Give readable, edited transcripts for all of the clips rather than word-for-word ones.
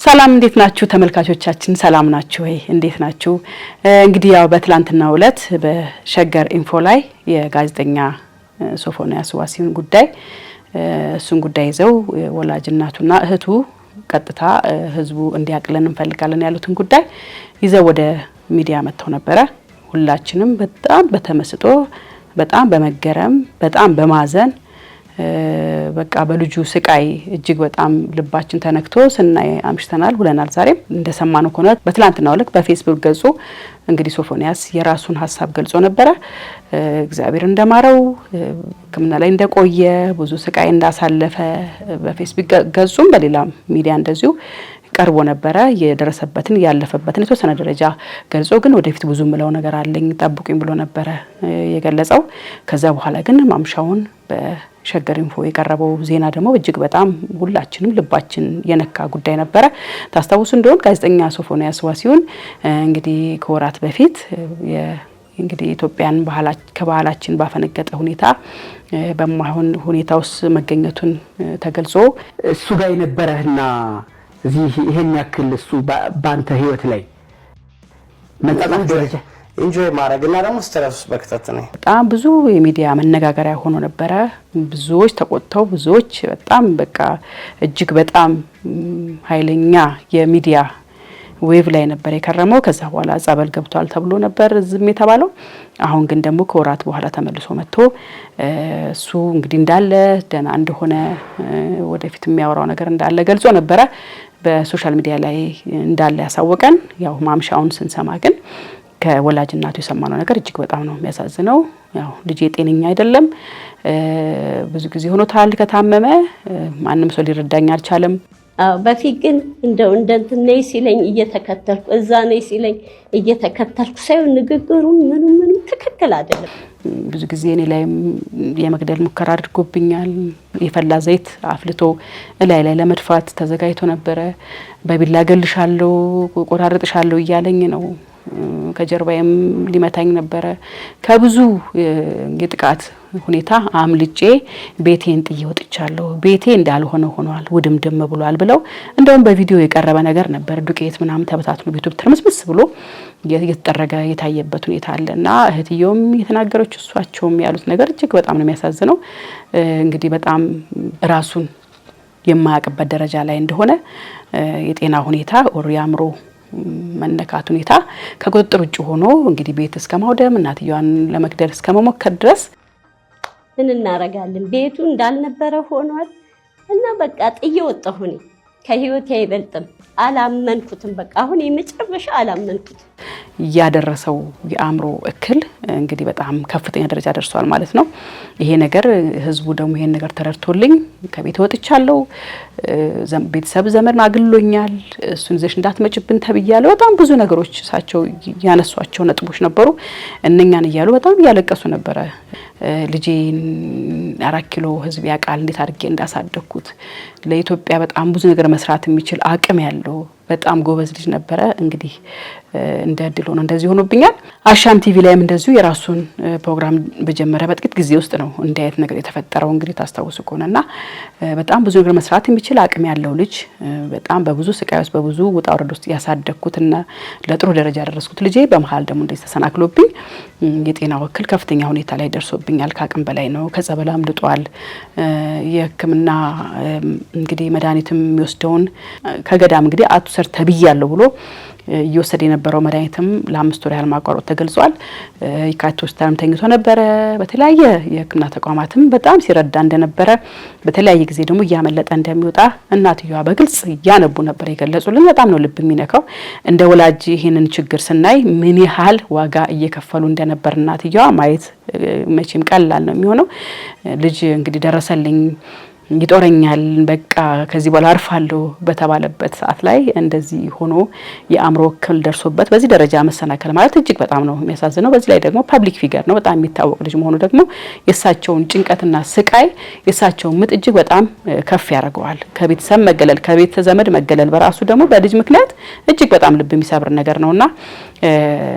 ሰላም እንዴት ናችሁ ተመልካቾቻችን ሰላም ናችሁ ወይ እንዴት ናችሁ እንግዲህ ያው በትላንትናው ዕለት በሸገር ኢንፎ ላይ የጋዜጠኛ ሶፎንያስ ዋሲሁን ጉዳይ እሱን ጉዳይ ይዘው ወላጅ እናቱና እህቱ ቀጥታ ህዝቡ እንዲያቅለን እንፈልጋለን ያሉትን ጉዳይ ይዘው ወደ ሚዲያ መጥተው ነበረ ሁላችንም በጣም በተመስጦ በጣም በመገረም በጣም በማዘን በቃ በልጁ ስቃይ እጅግ በጣም ልባችን ተነክቶ ስናይ አምሽተናል ሁለናል ዛሬም እንደሰማነው ከሆነ በትላንትናው ዕለት በፌስቡክ ገጹ እንግዲህ ሶፎንያስ የራሱን ሐሳብ ገልጾ ነበረ እግዚአብሔር እንደማረው ከመና ላይ እንደቆየ ብዙ ስቃይ እንዳሳለፈ በፌስቡክ ገጹም በሌላም ሚዲያ እንደዚሁ ቀርቦ ነበረ የደረሰበትን ያለፈበትን የተወሰነ ደረጃ ገልጾ ግን ወደፊት ብዙ ምለው ነገር አለኝ ጠብቁኝ ብሎ ነበረ የገለጸው ከዛ በኋላ ግን ማምሻውን በሸገር ኢንፎ የቀረበው ዜና ደግሞ እጅግ በጣም ሁላችንም ልባችን የነካ ጉዳይ ነበረ ታስታውሱ እንደሆነ ጋዜጠኛ ሶፎንያስ ዋሲሁን እንግዲህ ከወራት በፊት እንግዲህ ኢትዮጵያን ከባህላችን ባፈነገጠ ሁኔታ በማይሆን ሁኔታውስ መገኘቱን ተገልጾ እሱ ጋር የነበረና እዚህ ይሄን ያክል እሱ ባንተ ህይወት ላይ መጣጣም ደረጃ ኢንጆይ ማድረግና ደግሞ ስትረስ በክተት ነው በጣም ብዙ የሚዲያ መነጋገሪያ ሆኖ ነበረ ብዙዎች ተቆጥተው ብዙዎች በጣም በቃ እጅግ በጣም ኃይለኛ የሚዲያ ዌቭ ላይ ነበር የከረመው ከዛ በኋላ ጸበል ገብቷል ተብሎ ነበር ዝም የተባለው አሁን ግን ደግሞ ከወራት በኋላ ተመልሶ መጥቶ እሱ እንግዲህ እንዳለ ደና እንደሆነ ወደፊት የሚያወራው ነገር እንዳለ ገልጾ ነበረ በሶሻል ሚዲያ ላይ እንዳለ ያሳወቀን ያው ማምሻውን ስንሰማ ግን ከወላጅ እናቱ የሰማነው ነገር እጅግ በጣም ነው የሚያሳዝነው ያው ልጅ ጤነኛ አይደለም ብዙ ጊዜ ሆኖታል ከታመመ ማንንም ሰው ሊረዳኝ አልቻለም በፊት ግን እንደው እንደንተነይ ሲለኝ እየተከተልኩ እዛ ነይ ሲለኝ እየተከተልኩ ሳይሆን ንግግሩ ምንም ትክክል አይደለም ብዙ ጊዜ እኔ ላይ የመግደል ሙከራ አድርጎብኛል የፈላ ዘይት አፍልቶ ላይ ለመድፋት ተዘጋጅቶ ነበረ በቢላ ገልሻለሁ ቆራርጥሻለሁ እያለኝ ነው ከጀርባዬም ሊመታኝ ነበረ ከብዙ የጥቃት ሁኔታ አምልጬ ቤቴን ጥዬ ወጥቻለሁ ቤቴ እንዳልሆነ ሆኗል ውድምድም ብሏል ብለው እንደውም በቪዲዮ የቀረበ ነገር ነበር ዱቄት ምናምን ተበታትኖ ቤቱ ተርመስመስ ብሎ እየተጠረገ የታየበት ሁኔታ አለና እህትዮም የተናገረች እሷቸውም ያሉት ነገር እጅግ በጣም ነው የሚያሳዝነው እንግዲህ በጣም ራሱን የማያቀበት ደረጃ ላይ እንደሆነ የጤና ሁኔታ ያምሮ መነካት ሁኔታ ከቁጥጥር ውጭ ሆኖ እንግዲህ ቤት እስከማውደም እናትየዋን ለመግደል እስከመሞከር ድረስ እናረጋለን ቤቱ እንዳልነበረ ሆኗል እና በቃ ጥዬ ወጣሁኝ ከህይወቴ አይበልጥም አላመንኩትም በቃ አሁን የመጨረሻ አላመንኩት ያደረሰው የአምሮ እክል እንግዲህ በጣም ከፍተኛ ደረጃ ደርሷል ማለት ነው ይሄ ነገር ህዝቡ ደግሞ ይሄን ነገር ተረድቶልኝ ከቤት ወጥቻለሁ ቤተሰብ ዘመድ ማግሎኛል እሱን ዘሽ እንዳትመጭብን ተብያለሁ በጣም ብዙ ነገሮች ሳቸው ያነሷቸው ነጥቦች ነበሩ እነኛን ይያሉ በጣም ያለቀሱ ነበር ልጄን 4 ኪሎ ህዝብ ያቃል እንዴት አድርጌ እንዳሳደኩት ለኢትዮጵያ በጣም ብዙ ነገር መስራት የሚችል አቅም ያለው በጣም ጎበዝ ልጅ ነበረ እንግዲህ እንደድል ሆኖ እንደዚህ ሆኖብኛል አሻም ቲቪ ላይም እንደዚሁ የራሱን ፕሮግራም በጀመረ በጥቂት ጊዜ ውስጥ ነው እንዲያየት ነገር የተፈጠረው እንግዲህ ታስታውሱ ከሆነና በጣም ብዙ ነገር መስራት የሚችል አቅም ያለው ልጅ በጣም በብዙ ስቃይ ውስጥ በብዙ ውጣ ውረድ ውስጥ ያሳደኩትና ለጥሩ ደረጃ ያደረስኩት ልጄ በመሃል ደግሞ እንደዚህ ተሰናክሎብኝ የጤና ወክል ከፍተኛ ሁኔታ ላይ ደርሶብኛል ካቅም በላይ ነው ከጸበላም ልጧል የህክምና እንግዲህ መድኃኒትም የሚወስደውን ከገዳም እንግዲህ አትሰር ተብያለሁ ብሎ እየወሰደ የነበረው መድኃኒትም ለ5 ወር ያህል ማቋረጥ ተገልጿል የካቲት ሆስፒታልም ተኝቶ ነበረ በተለያየ የህክምና ተቋማትም በጣም ሲረዳ እንደነበረ በተለያየ ጊዜ ደግሞ ያመለጠ እንደሚወጣ እናትየዋ በግልጽ ያነቡ ነበር የገለጹልን በጣም ነው ልብ የሚነካው እንደ ወላጅ ይሄንን ችግር ስናይ ምን ያህል ዋጋ እየከፈሉ እንደነበር እናትየዋ ማየት መቼም ቀላል ነው የሚሆነው ልጅ እንግዲህ ደረሰልኝ ይጦረኛል በቃ ከዚህ በኋላ አርፋለሁ በተባለበት ሰዓት ላይ እንደዚህ ሆኖ የአምሮ ክል ደርሶበት በዚህ ደረጃ መሰናከል ማለት እጅግ በጣም ነው የሚያሳዝነው በዚህ ላይ ደግሞ ፐብሊክ ፊገር ነው በጣም የሚታወቅ ልጅ መሆኑ ደግሞ የሳቸውን ጭንቀትና ስቃይ የሳቸውን ምጥ እጅግ በጣም ከፍ ያደርገዋል ከቤተሰብ መገለል ከቤተ ዘመድ መገለል በራሱ ደግሞ በልጅ ምክንያት እጅግ በጣም ልብ የሚሰብር ነገር ነውና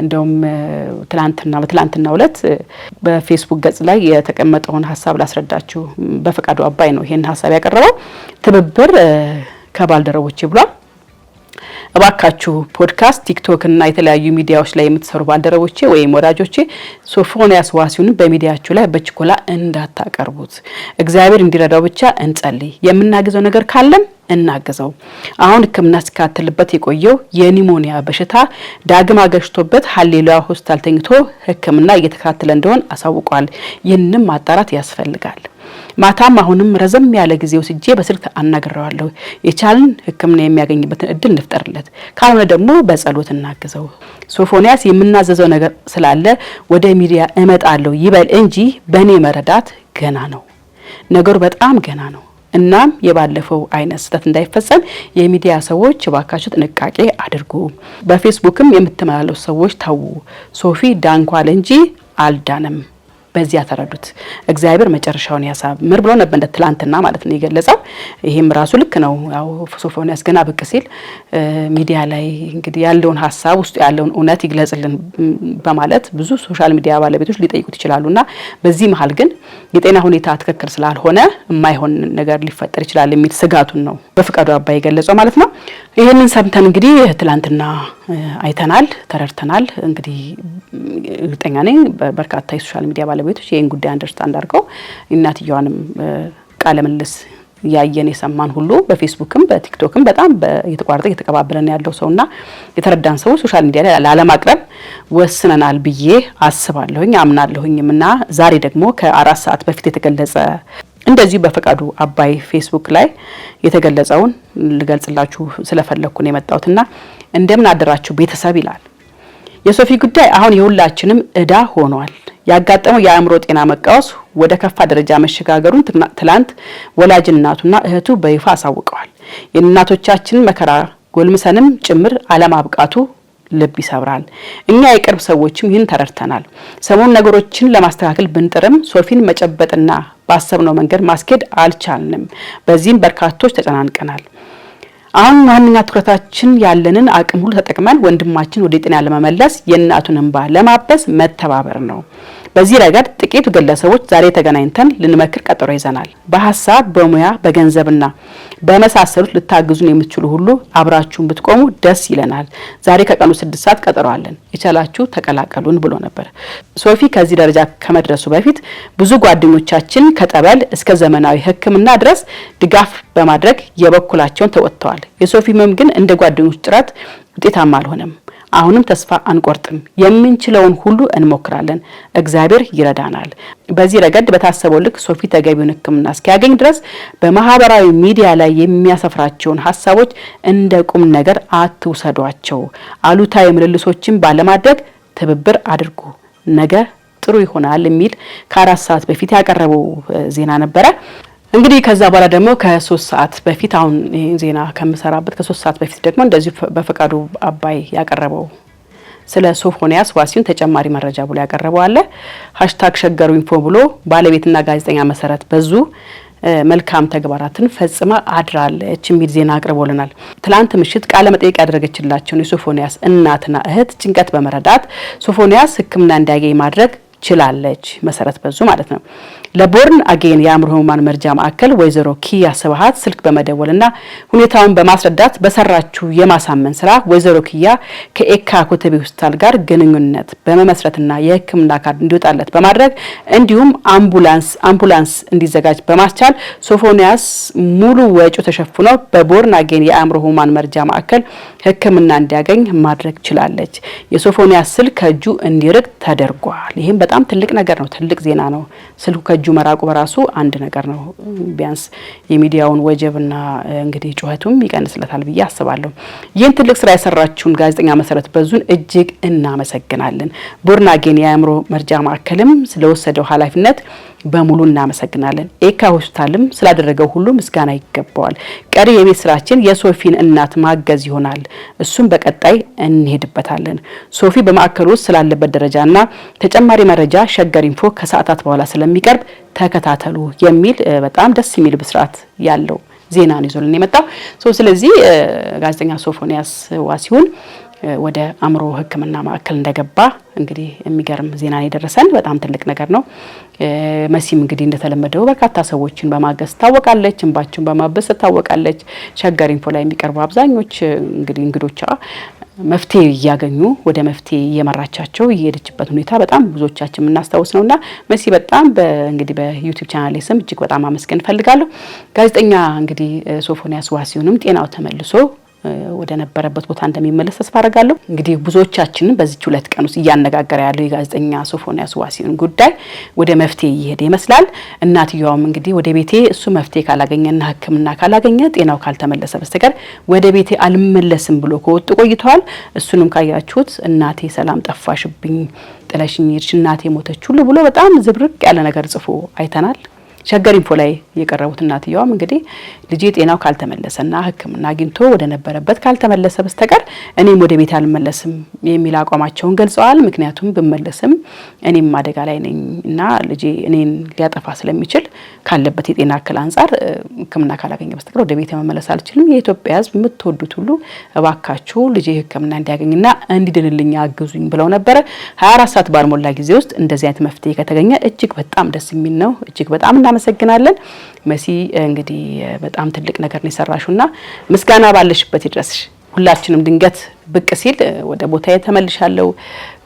እንደውም በትላንትናው ዕለት በፌስቡክ ገጽ ላይ የተቀመጠውን ሐሳብ ላስረዳችሁ በፈቃዱ አባይ ነው ይሄን ሐሳብ ያቀረበው ትብብር ከባልደረቦቼ ብሏል እባካችሁ ፖድካስት ቲክቶክ እና የተለያዩ ሚዲያዎች ላይ የምትሰሩ ባልደረቦቼ ወይም ወዳጆቼ ሶፎንያስ ዋሲሁን በሚዲያችሁ ላይ በችኮላ እንዳታቀርቡት። እግዚአብሔር እንዲረዳው ብቻ እንጸልይ። የምናገዘው ነገር ካለም እናገዘው። አሁን ሕክምና ሲካተልበት የቆየው የኒሞኒያ በሽታ ዳግም አገሽቶበት ሃሌሉያ ሆስፒታል ተኝቶ ሕክምና እየተከታተለ እንደሆነ አሳውቋል። ይህንንም ማጣራት ያስፈልጋል። ማታም አሁንም ረዘም ያለ ጊዜ ወስጄ በስልክ አናግረዋለሁ። የቻልን ሕክምና የሚያገኝበትን እድል እንፍጠርለት፣ ካልሆነ ደግሞ በጸሎት እናግዘው። ሶፎንያስ የምናዘዘው ነገር ስላለ ወደ ሚዲያ እመጣለሁ ይበል እንጂ በእኔ መረዳት ገና ነው፣ ነገሩ በጣም ገና ነው። እናም የባለፈው አይነት ስህተት እንዳይፈጸም የሚዲያ ሰዎች ባካችሁ ጥንቃቄ አድርጉ። በፌስቡክም የምትመላለሱ ሰዎች ታው ሶፊ ዳንኳል እንጂ አልዳንም። በዚያ ተረዱት። እግዚአብሔር መጨረሻውን ያሳምር ብሎ ነበር እንደ ትላንትና ማለት ነው የገለጸው። ይሄም ራሱ ልክ ነው። ያው ሶፎንያስ ገና ብቅ ሲል ሚዲያ ላይ እንግዲህ ያለውን ሐሳብ ውስጥ ያለውን እውነት ይግለጽልን በማለት ብዙ ሶሻል ሚዲያ ባለቤቶች ሊጠይቁት ይችላሉና በዚህ መሃል ግን የጤና ሁኔታ ትክክል ስላልሆነ የማይሆን ነገር ሊፈጠር ይችላል የሚል ስጋቱን ነው በፍቃዱ አባይ ገለጸው ማለት ነው። ይሄንን ሰምተን እንግዲህ ትላንትና አይተናል፣ ተረድተናል። እንግዲህ እርግጠኛ ነኝ በርካታ የሶሻል ሚዲያ ባለቤቶች ይሄን ጉዳይ አንደርስታንድ አድርገው እናትየዋንም ቃለ ምልልስ ያየን የሰማን ሁሉ በፌስቡክም በቲክቶክም በጣም እየተቋረጠ እየተቀባበለን ያለው ሰውና የተረዳን ሰው ሶሻል ሚዲያ ላይ ላለማቅረብ ወስነናል ብዬ አስባለሁኝ አምናለሁኝና ዛሬ ደግሞ ከ4 ሰዓት በፊት የተገለጸ እንደዚህ በፍቃዱ አባይ ፌስቡክ ላይ የተገለጸውን ልገልጽላችሁ ስለፈለኩ ነው የመጣሁትና እንደምን አደራችሁ ቤተሰብ ይላል። የሶፊ ጉዳይ አሁን የሁላችንም እዳ ሆኗል። ያጋጠመው የአእምሮ ጤና መቃወስ ወደ ከፋ ደረጃ መሸጋገሩን ትላንት ወላጅ እናቱና እህቱ በይፋ አሳውቀዋል። የእናቶቻችን መከራ ጎልምሰንም ጭምር አለማብቃቱ ልብ ይሰብራል። እኛ የቅርብ ሰዎችም ይህን ተረድተናል። ሰሞኑን ነገሮችን ለማስተካከል ብንጥርም ሶፊን መጨበጥና ባሰብነው መንገድ ማስኬድ አልቻልንም። በዚህም በርካቶች ተጨናንቀናል። አሁን ዋነኛ ትኩረታችን ያለንን አቅም ሁሉ ተጠቅመን ወንድማችን ወደ ጤና ለመመለስ የእናቱን እንባ ለማበስ መተባበር ነው። በዚህ ረገድ ጥቂት ግለሰቦች ዛሬ ተገናኝተን ልንመክር ቀጠሮ ይዘናል። በሐሳብ በሙያ በገንዘብና በመሳሰሉት ልታግዙን የምትችሉ ሁሉ አብራችሁን ብትቆሙ ደስ ይለናል። ዛሬ ከቀኑ 6 ሰዓት ቀጠሮ አለን። የቻላችሁ ተቀላቀሉን ብሎ ነበር። ሶፊ ከዚህ ደረጃ ከመድረሱ በፊት ብዙ ጓደኞቻችን ከጠበል እስከ ዘመናዊ ሕክምና ድረስ ድጋፍ በማድረግ የበኩላቸውን ተወጥተዋል። የሶፊ ህመም ግን እንደ ጓደኞች ጥረት ውጤታማ አልሆነም። አሁንም ተስፋ አንቆርጥም። የምንችለውን ሁሉ እንሞክራለን። እግዚአብሔር ይረዳናል። በዚህ ረገድ በታሰበው ልክ ሶፊ ተገቢውን ሕክምና እስኪያገኝ ድረስ በማህበራዊ ሚዲያ ላይ የሚያሰፍራቸውን ሐሳቦች እንደ ቁም ነገር አትውሰዷቸው። አሉታዊ ምልልሶችን ባለማድረግ ትብብር አድርጉ። ነገ ጥሩ ይሆናል የሚል ከ4 ሰዓት በፊት ያቀረበው ዜና ነበረ። እንግዲህ ከዛ በኋላ ደግሞ ከ3 ሰዓት በፊት አሁን ዜና ከምሰራበት ከ3 ሰዓት በፊት ደግሞ እንደዚህ በፍቃዱ አባይ ያቀረበው ስለ ሶፎንያስ ዋሲሁን ተጨማሪ መረጃ ብሎ ያቀረበው አለ። #ሸገሩኢንፎ ብሎ ባለቤትና ጋዜጠኛ መሰረት በዙ መልካም ተግባራትን ፈጽማ አድራለች የሚል ዜና አቅርቦልናል። ትላንት ምሽት ቃለ መጠይቅ ያደረገችላቸው የሶፎንያስ እናትና እህት ጭንቀት በመረዳት ሶፎንያስ ሕክምና እንዲያገኝ ማድረግ ችላለች። መሰረት በዙ ማለት ነው። ለቦርን አጌን የአእምሮ ህሙማን መርጃ ማዕከል ወይዘሮ ኪያ ስብሃት ስልክ በመደወልና ሁኔታውን በማስረዳት በሰራችው የማሳመን ስራ ወይዘሮ ኪያ ከኤካ ኮተቤ ሆስፒታል ጋር ግንኙነት በመመስረትና የህክምና ካርድ እንዲወጣለት በማድረግ እንዲሁም አምቡላንስ እንዲዘጋጅ በማስቻል ሶፎንያስ ሙሉ ወጪው ተሸፍኖ በቦርን አጌን የአእምሮ ህሙማን መርጃ ማዕከል ህክምና እንዲያገኝ ማድረግ ችላለች። የሶፎንያስ ስልክ ከእጁ እንዲርቅ ተደርጓል። ይሄም በጣም ትልቅ ነገር ነው። ትልቅ ዜና ነው። ስልኩ ከእጁ መራቁ በራሱ አንድ ነገር ነው። ቢያንስ የሚዲያውን ወጀብና እንግዲህ ጩኸቱም ይቀንስለታል ብዬ አስባለሁ። ይህን ትልቅ ስራ የሰራችውን ጋዜጠኛ መሰረት በዙን እጅግ እናመሰግናለን። ቦርን አጌን የአእምሮ መርጃ ማዕከልም ስለወሰደው ኃላፊነት በሙሉ እናመሰግናለን። ኤካ ሆስፒታልም ስላደረገው ሁሉ ምስጋና ይገባዋል። ቀሪ የቤት ስራችን የሶፊን እናት ማገዝ ይሆናል። እሱም በቀጣይ እንሄድበታለን። ሶፊ በማዕከሉ ውስጥ ስላለበት ደረጃና ተጨማሪ መረጃ ሸገር ኢንፎ ከሰዓታት በኋላ ስለሚቀርብ ተከታተሉ የሚል በጣም ደስ የሚል ብስራት ያለው ዜና ነው ይዞልን የመጣው። ስለዚህ ጋዜጠኛ ሶፎንያስ ዋሲሁን ወደ አእምሮ ሕክምና ማዕከል እንደገባ እንግዲህ የሚገርም ዜና የደረሰን በጣም ትልቅ ነገር ነው። መሲም እንግዲህ እንደተለመደው በርካታ ሰዎችን በማገዝ ታወቃለች፣ እንባቸውን በማበስ ታወቃለች። ሸገር ኢንፎ ላይ የሚቀርቡ አብዛኞች እንግዲህ እንግዶቿ መፍትሄ እያገኙ ወደ መፍትሄ እየመራቻቸው እየሄደችበት ሁኔታ በጣም ብዙዎቻችን የምናስታውስ ነውና መሲ በጣም እንግዲህ በዩቲዩብ ቻናል ስም እጅግ በጣም አመስገን ፈልጋለሁ። ጋዜጠኛ እንግዲህ ሶፎንያስ ዋሲሁንም ጤናው ተመልሶ ወደ ነበረበት ቦታ እንደሚመለስ ተስፋ አደርጋለሁ። እንግዲህ ብዙዎቻችንን በዚህ 2 ቀን ውስጥ እያነጋገረ ያለው የጋዜጠኛ ሶፎንያስ ዋሲሁን ጉዳይ ወደ መፍትሄ እየሄደ ይመስላል። እናትየዋም እንግዲህ ወደ ቤቴ እሱ መፍትሄ ካላገኘና ሕክምና ካላገኘ ጤናው ካልተመለሰ በስተቀር ወደ ቤቴ አልመለስም ብሎ ከወጡ ቆይተዋል። እሱንም ካያችሁት እናቴ ሰላም ጠፋሽብኝ፣ ጥለሽኝ ሄድሽ፣ እናቴ ሞተች ሁሉ ብሎ በጣም ዝብርቅ ያለ ነገር ጽፎ አይተናል። ሸገር ኢንፎ ላይ የቀረቡት እናትየዋም እንግዲህ ልጄ ጤናው ካልተመለሰና ሕክምና አግኝቶ ወደ ነበረበት ካልተመለሰ በስተቀር እኔም ወደ ቤት አልመለስም የሚል አቋማቸውን ገልጸዋል። ምክንያቱም ብመለስም እኔም አደጋ ላይ ነኝ እና ልጄ እኔን ሊያጠፋ ስለሚችል ካለበት የጤና እክል አንጻር ሕክምና ካላገኘ በስተቀር ወደ ቤት መመለስ አልችልም። የኢትዮጵያ ሕዝብ የምትወዱት ሁሉ እባካችሁ ልጄ ሕክምና እንዲያገኝና እንዲድንልኝ አግዙኝ ብለው ነበረ። 24 ሰዓት ባልሞላ ጊዜ ውስጥ እንደዚህ አይነት መፍትሄ ከተገኘ እጅግ በጣም ደስ የሚል ነው። እጅግ በጣም እናመሰግናለን መሲ። እንግዲህ በጣም ትልቅ ነገር ነው የሰራሹና ምስጋና ባለሽበት ይድረስሽ። ሁላችንም ድንገት ብቅ ሲል ወደ ቦታዬ ተመልሻለሁ፣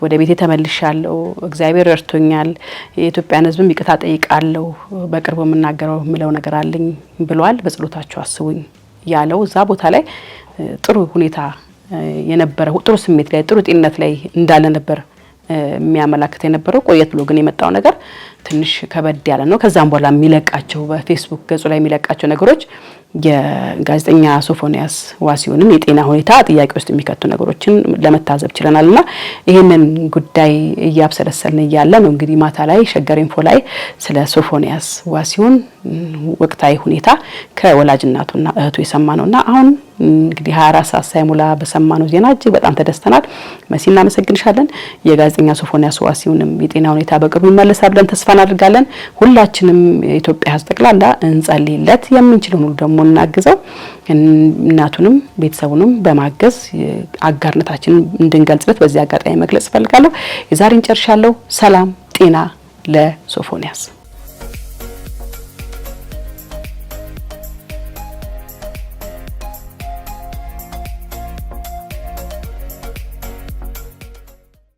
ወደ ቤቴ ተመልሻለሁ፣ እግዚአብሔር ረድቶኛል፣ የኢትዮጵያን ሕዝብም ይቅርታ ጠይቃለሁ፣ በቅርቡ የምናገረው ምለው ነገር አለኝ ብሏል። በጸሎታችሁ አስቡኝ ያለው እዛ ቦታ ላይ ጥሩ ሁኔታ የነበረ ጥሩ ስሜት ላይ ጥሩ ጤንነት ላይ እንዳለ ነበር የሚያመላክት የነበረው። ቆየት ብሎ ግን የመጣው ነገር ትንሽ ከበድ ያለ ነው። ከዛም በኋላ የሚለቃቸው በፌስቡክ ገጹ ላይ የሚለቃቸው ነገሮች የጋዜጠኛ ሶፎንያስ ዋሲሁንን የጤና ሁኔታ ጥያቄ ውስጥ የሚከቱ ነገሮችን ለመታዘብ ችለናልና ይሄንን ጉዳይ እያብሰለሰልን እያለ ነው እንግዲህ ማታ ላይ ሸገር ኢንፎ ላይ ስለ ሶፎንያስ ዋሲሁን ወቅታዊ ሁኔታ ከወላጅ እናቱና እህቱ የሰማነውና አሁን እንግዲህ 24 ሰዓት ሳይሞላ በሰማነው ዜና እጅግ በጣም ተደስተናል። መሲ እናመሰግንሻለን። የጋዜጠኛ ሶፎንያስ ዋሲሁንም የጤና ሁኔታ በቅርቡ ይመለሳል ብለን ተስፋ እናደርጋለን። ሁላችንም የኢትዮጵያ ሕዝብ ጠቅላላ እንጸልይለት፣ የምንችለውን ሁሉ ደግሞ እናግዘው። እናቱንም ቤተሰቡንም በማገዝ አጋርነታችንን እንድንገልጽበት በዚህ አጋጣሚ መግለጽ ፈልጋለሁ። የዛሬን ጨርሻለሁ። ሰላም ጤና ለሶፎንያስ።